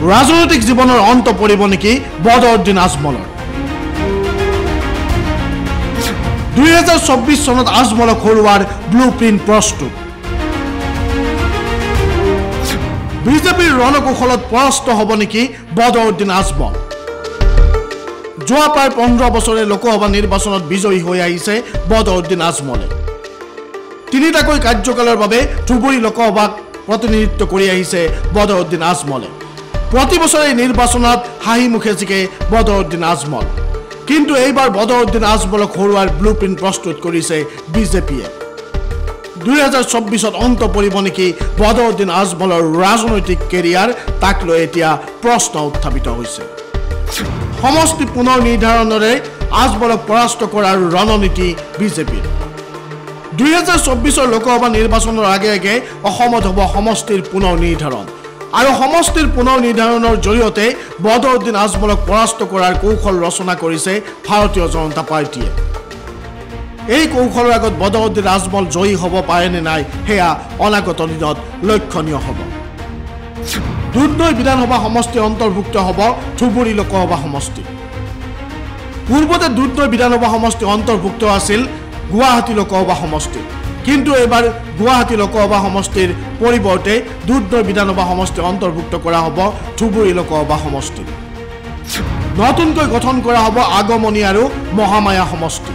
ৰাজনৈতিক জীৱনৰ অন্ত পৰিব নেকি বদৰুদ্দিন আজমলৰ 2024 চনত আজমলক হৰুৱাৰ ব্লুপ্ৰিন্ট প্ৰস্তুত বিজেপিৰ ৰণকৌশলত পৰাস্ত হ'ব নেকি বদৰুদ্দিন আজমল যোৱা প্ৰায় 15 বছৰে লোকসভা নিৰ্বাচনত বিজয়ী হৈ আহিছে বদৰুদ্দিন আজমলে তিনিটাকৈ কাৰ্যকালৰ বাবে ধুবুৰী লোকসভাক প্ৰতিনিধিত্ব কৰি আহিছে বদৰুদ্দিন আজমলে প্ৰতি বছৰে নিৰ্বাচনত হাঁহি মুখে জিকে বদৰুদ্দিন আজমল কিন্তু এইবাৰ বদৰুদ্দিন আজমলক হৰুৱাৰ ব্লুপ্ৰিন্ট প্ৰস্তুত কৰিছে বিজেপিয়ে 2024 অন্ত পৰিব নেকি বদৰুদ্দিন আজমলৰ ৰাজনৈতিক কেৰিয়াৰ তাক লৈ এতিয়া প্ৰশ্ন উত্থাপিত হৈছে সমষ্টি পুনৰ নিৰ্ধাৰণৰে আজমলক পৰাস্ত কৰাৰ ৰণনীতি বিজেপিৰ 2024 লোকসভা নিৰ্বাচনৰ আগে আগে অসমত হ'ব সমষ্টিৰ পুনৰ নিৰ্ধাৰণ আৰু সমষ্টিৰ পুনৰ নিৰ্ধাৰণৰ জৰিয়তে বদৰুদ্দিন আজমলক পৰাস্ত কৰাৰ কৌশল ৰচনা কৰিছে ভাৰতীয় জনতা পাৰ্টিয়ে এই কৌশলৰ আগত বদৰুদ্দিন আজমল জয়ী হ'ব পাৰে নে নাই হেয়া অনাগত দিনত লক্ষণীয় হ'ব দুধনৈ বিধানসভা সমষ্টি অন্তৰ্ভুক্ত হ'ব ধুবুৰী লোকসভা সমষ্টি পূৰ্বতে দুধনৈ বিধানসভা সমষ্টি অন্তৰ্ভুক্ত আছিল গুৱাহাটী লোকসভা সমষ্টি কিন্তু এবাৰ গুৱাহাটী লোকসভা সমষ্টিৰ পৰিৱৰ্তে দুধনৈ বিধানসভা সমষ্টি অন্তৰ্ভুক্ত কৰা হ'ব ধুবুৰী লোকসভা সমষ্টি নতুনকৈ গঠন কৰা হ'ব আগমনী আৰু মহামায়া সমষ্টি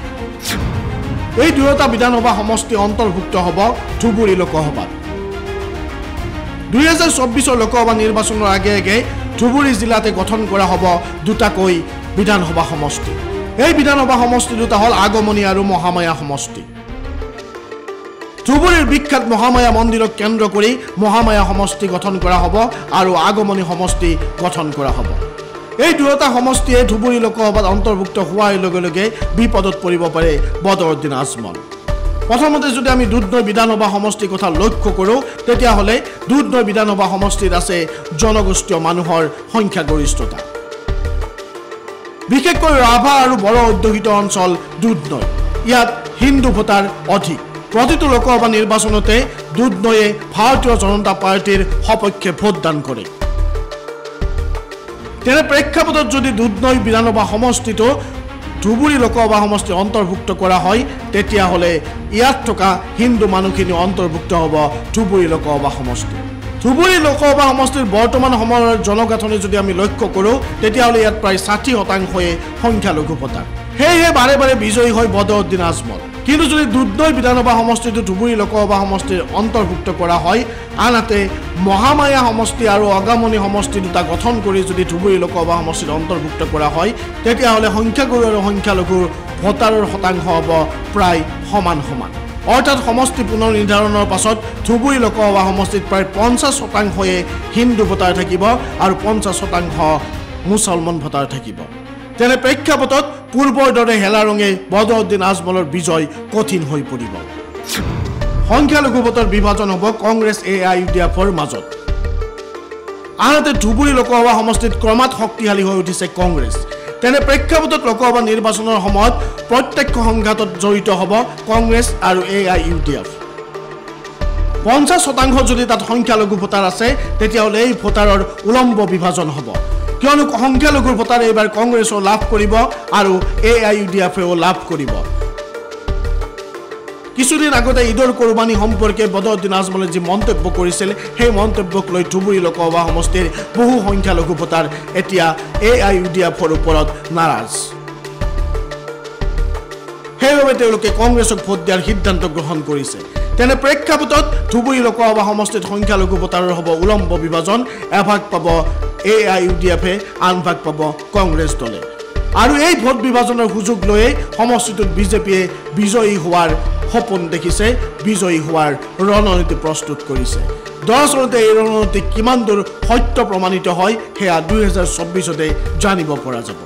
এই দুয়োটা বিধানসভা সমষ্টি অন্তৰ্ভুক্ত হ'ব ধুবুৰী লোকসভাত 2024 লোকসভা নিৰ্বাচনৰ আগে আগে ধুবুৰী জিলাতে গঠন কৰা হ'ব দুটাকৈ বিধানসভা সমষ্টি এই বিধানসভা সমষ্টি দুটা হ'ল আগমনী আৰু মহামায়া সমষ্টি ধুবুৰীৰ বিখ্যাত মহামায়া মন্দিৰক কেন্দ্ৰ কৰি মহামায়া সমষ্টি গঠন কৰা হ'ব আৰু আগমনী সমষ্টি গঠন কৰা হ'ব এই দুয়োটা সমষ্টিয়ে ধুবুৰী লোকসভাত অন্তৰ্ভুক্ত হোৱাৰ লগে লগে বিপদত পৰিব পাৰে বদৰুদ্দিন আজমল প্ৰথমতে যদি আমি দুধনৈ বিধানসভা সমষ্টিৰ কথা লক্ষ্য কৰোঁ তেতিয়াহ'লে দুধনৈ বিধানসভা সমষ্টিত আছে জনগোষ্ঠীয় মানুহৰ সংখ্যাগৰিষ্ঠতা বিশেষকৈ ৰাভা আৰু বড়ো অধ্যুষিত অঞ্চল দুধনৈ ইয়াত হিন্দু ভোটাৰ অধিক প্ৰতিটো লোকসভা নিৰ্বাচনতে দুধনৈয়ে ভাৰতীয় জনতা পাৰ্টিৰ সপক্ষে ভোটদান কৰে তেনে প্ৰেক্ষাপটত যদি দুধনৈ বিধানসভা সমষ্টিটো ধুবুৰী লোকসভা সমষ্টি অন্তৰ্ভুক্ত কৰা হয় তেতিয়াহ'লে ইয়াত থকা হিন্দু মানুহখিনি অন্তৰ্ভুক্ত হ'ব ধুবুৰী লোকসভা সমষ্টি ধুবুৰী লোকসভা সমষ্টিৰ বৰ্তমান সময়ৰ জনগাঁথনি যদি আমি লক্ষ্য কৰোঁ তেতিয়াহ'লে ইয়াত প্ৰায় 60% সংখ্যালঘু ভোটাৰ সেয়ে বাৰে বাৰে বিজয়ী হয় বদৰুদ্দিন আজমল কিন্তু যদি দুধনৈ বিধানসভা সমষ্টিটো ধুবুৰী লোকসভা সমষ্টিৰ অন্তৰ্ভুক্ত কৰা হয় আনহাতে মহামায়া সমষ্টি আৰু আগমনী সমষ্টি দুটা গঠন কৰি যদি ধুবুৰী লোকসভা সমষ্টিত অন্তৰ্ভুক্ত কৰা হয় তেতিয়াহ'লে সংখ্যাগুৰু আৰু সংখ্যালঘুৰ ভোটাৰৰ শতাংশ হ'ব প্ৰায় সমান সমান অৰ্থাৎ সমষ্টি পুনৰ নিৰ্ধাৰণৰ পাছত ধুবুৰী লোকসভা সমষ্টিত প্ৰায় 50% হিন্দু ভোটাৰ থাকিব আৰু 50% মুছলমান ভোটাৰ থাকিব তেনে প্ৰেক্ষাপটত পূৰ্বৰ দৰে হেলা ৰঙে বদৰুদ্দিন আজমলৰ বিজয় কঠিন হৈ পৰিব সংখ্যালঘু ভোটৰ বিভাজন হ'ব কংগ্ৰেছ AIUDFৰ মাজত আনহাতে ধুবুৰী লোকসভা সমষ্টিত ক্ৰমাৎ শক্তিশালী হৈ উঠিছে কংগ্ৰেছ তেনে প্ৰেক্ষাপটত লোকসভা নিৰ্বাচনৰ সময়ত প্ৰত্যক্ষ সংঘাতত জড়িত হ'ব কংগ্ৰেছ আৰু AIUDF 50% যদি তাত সংখ্যালঘু ভোটাৰ আছে তেতিয়াহ'লে এই ভোটাৰৰ উলম্ব বিভাজন হ'ব কিয়নো সংখ্যালঘুৰ ভোটাৰ এইবাৰ কংগ্ৰেছও লাভ কৰিব আৰু AIUDFও লাভ কৰিব কিছুদিন আগতে ঈদৰ কুৰবানী সম্পৰ্কে বদৰুদ্দিন আজমলে যি মন্তব্য কৰিছিল সেই মন্তব্যক লৈ ধুবুৰী লোকসভা সমষ্টিৰ বহু সংখ্যালঘু ভোটাৰ এতিয়া AIUDFৰ ওপৰত নাৰাজ সেইবাবে তেওঁলোকে কংগ্ৰেছক ভোট দিয়াৰ সিদ্ধান্ত গ্ৰহণ কৰিছে তেনে প্ৰেক্ষাপটত ধুবুৰী লোকসভা সমষ্টিত সংখ্যালঘু ভোটাৰৰ হ'ব উলম্ব বিভাজন এভাগ পাব AIUDFে আন ভাগ পাব কংগ্ৰেছ দলে আৰু এই ভোট বিভাজনৰ সুযোগ লৈয়ে সমষ্টিটোত বিজেপিয়ে বিজয়ী হোৱাৰ সপোন দেখিছে বিজয়ী হোৱাৰ ৰণনীতি প্ৰস্তুত কৰিছে দৰাচলতে এই ৰণনীতি কিমান দূৰ সত্য প্ৰমাণিত হয় সেয়া 2024 জানিব পৰা যাব